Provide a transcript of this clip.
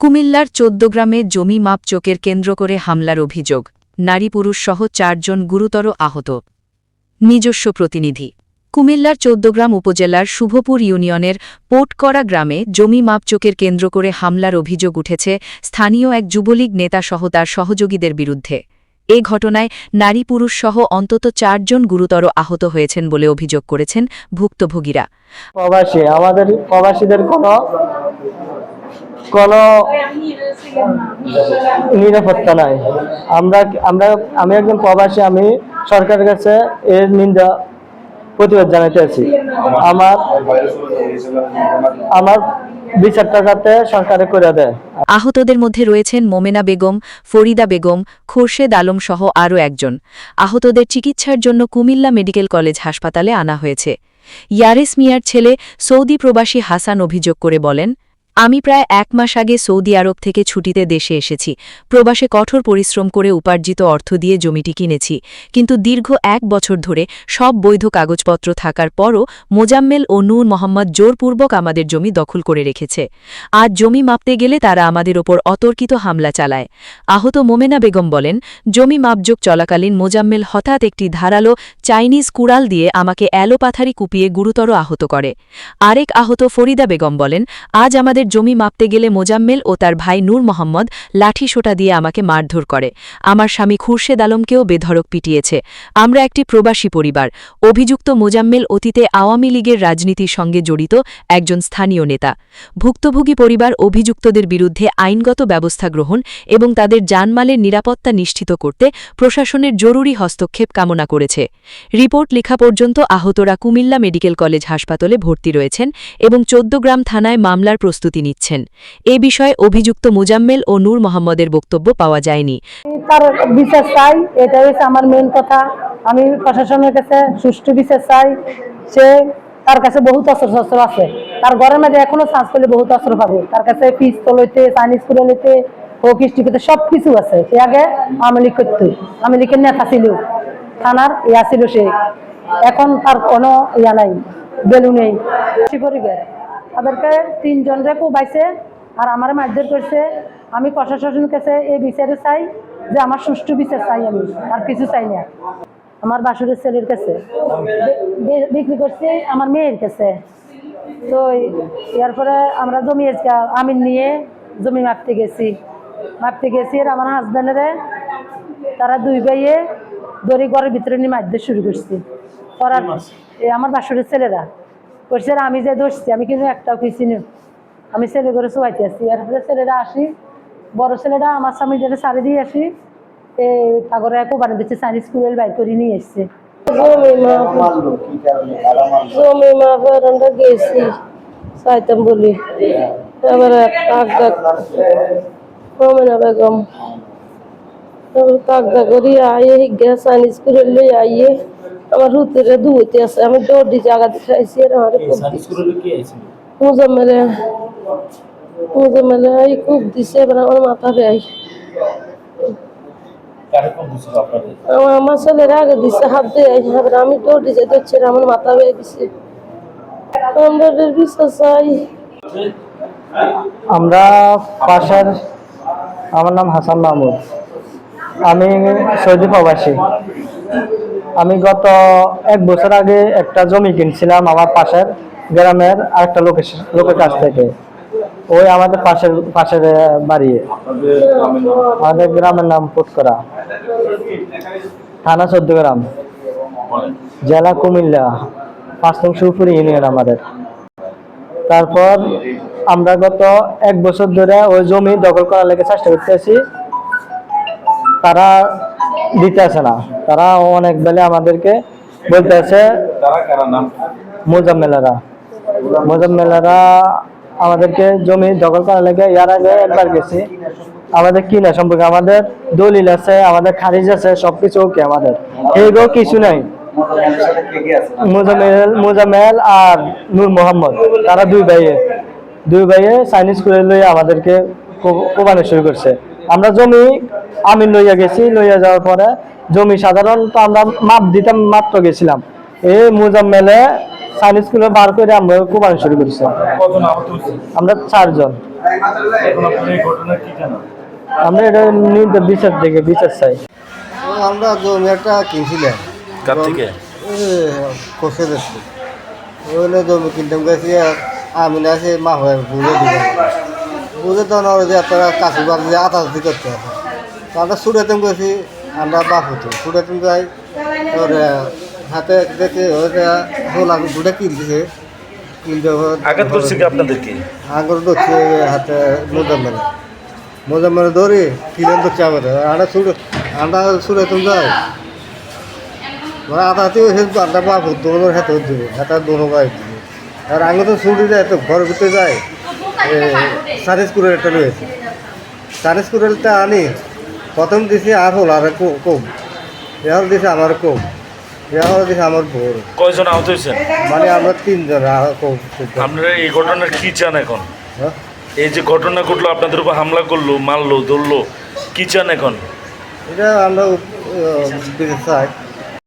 কুমিল্লার ১৪ গ্রামে জমি মাপজোকের কেন্দ্র করে হামলার অভিযোগ, নারী পুরুষসহ ৪ জন গুরুতর আহত। নিজস্ব প্রতিনিধি। কুমিল্লার ১৪ গ্রাম উপজেলার শুভপুর ইউনিয়নের পোটকরা গ্রামে জমি মাপজোকের কেন্দ্র করে হামলার অভিযোগ উঠেছে স্থানীয় এক যুবলীগ নেতাসহ তার সহযোগীদের বিরুদ্ধে। এ ঘটনায় নারী পুরুষসহ অন্তত ৪ জন গুরুতর আহত হয়েছেন বলে অভিযোগ করেছেন ভুক্তভোগীরা। আমাদের প্রবাসীদের কোনো নিরাপত্তা নাই। আমি একজন প্রবাসী, আমি সরকারের কাছে এর নিন্দা প্রতিবাদ জানাতে আছি। আমার বিচারটা যাতে সরকারে করে দেয়। আহতদের মধ্যে রয়েছেন মোমেনা বেগম, ফরিদা বেগম, খোরশেদ আলম সহ আরও একজন। আহতদের চিকিৎসার জন্য কুমিল্লা মেডিকেল কলেজ হাসপাতালে আনা হয়েছে। ইয়ারেস মিয়ার ছেলে সৌদি প্রবাসী হাসান অভিযোগ করে বলেন, আমি প্রায় ১ মাস আগে সৌদি আরব থেকে ছুটিতে দেশে এসেছি। প্রবাসে কঠোর পরিশ্রম করে উপার্জিত অর্থ দিয়ে জমিটি কিনেছি, কিন্তু দীর্ঘ ১ বছর ধরে সব বৈধ কাগজপত্র থাকার পরও মোজাম্মেল ও নূর মোহাম্মদ জোরপূর্বক আমাদের জমি দখল করে রেখেছে। আজ জমি মাপতে গেলে তারা আমাদের ওপর অতর্কিত হামলা চালায়। আহত মোমেনা বেগম বলেন, জমি মাপজোক চলাকালীন মোজাম্মেল হঠাৎ একটি ধারালো চাইনিজ কুড়াল দিয়ে আমাকে এলোপাথারি কুপিয়ে গুরুতর আহত করে। আরেক আহত ফরিদা বেগম বলেন, আজ আমাদের জমি মাপতে গেলে মোজাম্মেল ও তার ভাই নূর মোহাম্মদ লাঠিসোঁটা দিয়ে আমাকে মারধর করে। আমার স্বামী খুরশেদ আলমকেও বেধড়ক পিটিয়েছে। আমরা একটি প্রবাসী পরিবার। অভিযুক্ত মোজাম্মেল অতীতে আওয়ামী লীগের রাজনীতির সঙ্গে জড়িত একজন স্থানীয় নেতা। ভুক্তভোগী পরিবার অভিযুক্তদের বিরুদ্ধে আইনগত ব্যবস্থা গ্রহণ এবং তাদের জানমালের নিরাপত্তা নিশ্চিত করতে প্রশাসনের জরুরি হস্তক্ষেপ কামনা করেছে। রিপোর্ট লেখা পর্যন্ত আহতরা কুমিল্লা মেডিকেল কলেজ হাসপাতালে ভর্তি রয়েছেন এবং ১৪ গ্রাম থানায় মামলার প্রস্তুতি নিচ্ছেন। এ বিষয়ে অভিযুক্ত মোজাম্মেল ও নূর মোহাম্মদের বক্তব্য পাওয়া যায়নি। তার বিচার চাই, এটা হচ্ছে আমার মেইন কথা। আমি প্রশাসনের কাছে সুষ্ঠু বিচার চাই। তার কাছে বহুত অস্ত্র আছে, তার ঘরের মধ্যে এখনো চান্স পেলে বহুত অস্ত্র পাবে। তার কাছে পিস্তল হইতে, চাইনিজ কুড়াল হইতে, হোকিস্টিকে সবকিছু আছে। সে আগে আওয়ামী লীগ করত, আওয়ামী লীগের নেতা ছিল, থানার ইয়া ছিল সে। এখন তার কোনো ইয়া নাই, বেলু নেই। পরিবার তাদেরকে ৩ জনরে কোবাইছে আর আমার মারধর করছে। আমি প্রশাসনের কাছে এই বিচারে চাই যে আমার সুষ্ঠু বিচার চাই, আমি আর কিছু চাই না। আমার বাসুরের ছেলের কাছে বিক্রি করছি, আমার মেয়ের কাছে। তো এরপরে আমরা জমি আমি নিয়ে জমি মাপতে গেছি আর আমার হাজব্যান্ডের তারা 2 ভাইয়ে দড়ি ঘরের ভিতরে নিয়ে মারধর শুরু করছি। আমার বাসুরের ছেলেরা করছে, আমি যে ধরছি, আমি কিন্তু একটাও কিছু নেই। আমি ছেলে করে শোয়াইতে আসি, এরপরে ছেলেরা আসি, বড় ছেলেরা আমার স্বামী যেটা সারি দিয়ে আসি, কাগরে কোবানি দিচ্ছে, চাইনিজ কুড়াল বাইর করে নিয়ে এসছে। জমি মাপের আমরা গেছি চাইতাম বলি, এবারে মোমেনা বেগম কাগদা করি আইয়ে গ্যাস চাইনিজ কুড়াল লই আইয়ে আমার হুতেরে দুইতে আছে। আমি দৌড় দিয়ে জায়গা দেখাইছি আর আমার মোজাম্মেলে খুব দিছে। এবার আমার মাথা দেয়, আমার ছেলের আগে দিচ্ছে হাত দিয়ে। আমি দৌড় দিয়ে যাচ্ছি, আমার মাথা বেয়ে দিছে। আমরা বিশ্বাস চাই। আমরা পাশের, আমার নাম হাসান মাহমুদ, আমি সৌদি প্রবাসী। আমি গত 1 বছর আগে একটা জমি কিনছিলাম আমার পাশের গ্রামের আরেকটা লোকের কাছ থেকে। ওই আমাদের পাশের বাড়ি। আমাদের গ্রামের নাম পোটকরা, থানা ১৪ গ্রাম, জেলা কুমিল্লা, ৫ নং শুভপুর ইউনিয়ন আমাদের। তারপর আমরা গত 1 বছর ধরে ওই জমি দখল করার লেগে চেষ্টা করতেছি, তারা দিতে আসে না। তারা অনেক বেলে আমাদেরকে বলতে আছে, মোজাম্মেলেরা আমাদেরকে জমি দখল করার লেগে এর আগে একবার গেছি। আমাদের কিনা সম্পর্কে আমাদের দলিল আছে, আমাদের খারিজ আছে, সবকিছু ওকে। আমাদের এইগুলো কিছু নাই। মোজাম্মেল আর নূর মোহাম্মদ তারা 2 ভাইয়ে চাইনিজ করে লইয়া আমাদেরকে কোবানো শুরু করছে। আমরা জমি আমি লইয়া গেছি, লইয়া যাওয়ার পরে জমি সাধারণত আমরা মাপ দিতাম, মাত্র গেছিলাম। এই মোজাম্মেলে সাইন স্কুলে বার করে আমরা কোরবানি শুরু করছি। কজন আহত হয়েছে? আমরা 4 জন। এখন আপনার এই ঘটনা কি জানা? আমরা এটা নিতে বিচার চাই। আমরা জমি একটা কিনছিলাম কার থেকে? কষে যাচ্ছি ওইলে জমি কিনতাম গেছি আমি না সে মা হয়ে বুঝে দিলাম বুঝে তো না যে আপনারা কাশি বাদ দিয়ে আতাশি করতে হবে তো আমরা ছুটাতাম গেছি আমরা বাপ হতো ছুটাতাম যাই ওর হাতে দেখে ওটা হোলা দুটা কিনতেছে কিনতে আঘাত করছে কি আপনাদেরকে? আঙুল ধরছে হাতে মোজাম্মারে ধরে কিলেন ধরছে আমাদের আমরা ছুটাতাম যাই মানে আধাতে আধা বাপ দোনোর হাতে দিবে হাতে দোনো গায়ে দিবে আর আগে তো ছুটি যায় তো ঘরের ভিতরে যায় সারিস কুড়েলটা রয়েছে সারিস কুড়েলটা আনি প্রথম দিছি আর হল আর কম এবার দিছে আমার কম এবার দিছে আমার বড় কয়জন আহত হয়েছেন? মানে আমরা 3 জন কম আপনারা এই ঘটনার কি চান এখন? হ্যাঁ? এই যে ঘটনা ঘটলো, আপনাদের উপর হামলা করলো, মারলো, ধরলো, কি চান এখন? এটা আমরা চাই